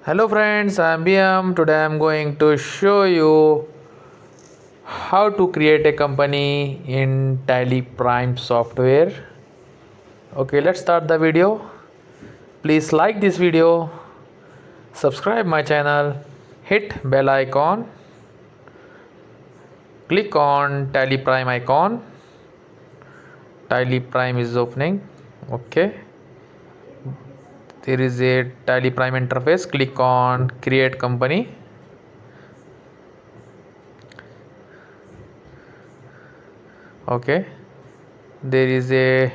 Hello friends, I am BM. Today I am going to show you how to create a company in tallyprime software. Okay, let's start the video. Please like this video, subscribe my channel, hit bell icon, click on tallyprime icon. Tallyprime is opening. Okay, there is a tallyprime interface. Click on create company. Okay, there is a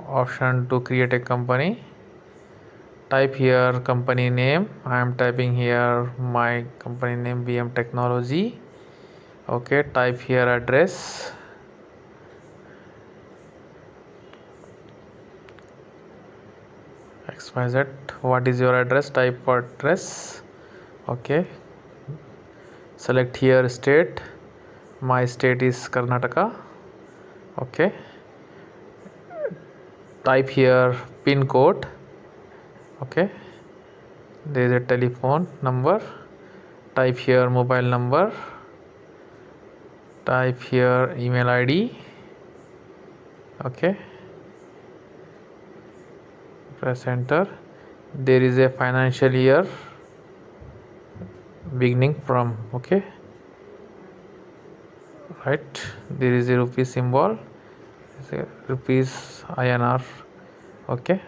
option to create a company. Type here company name. I am typing here my company name BM Technology. Okay, type here address. XYZ. What is your address? Type for address. Okay, select here state. My state is Karnataka. Okay, type here pin code. Okay, there is a telephone number. Type here mobile number. Type here email ID. Okay, press enter. There is a financial year beginning from. Okay, right, there is a rupee symbol. It's a rupees INR. Okay,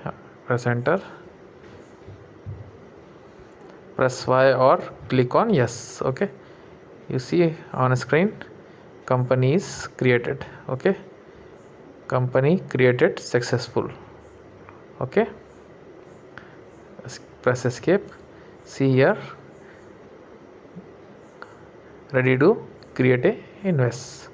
press enter, press Y or click on yes. Okay, you see on screen company is created. Okay, company created successful. Okay, press escape. See here, ready to create a invest.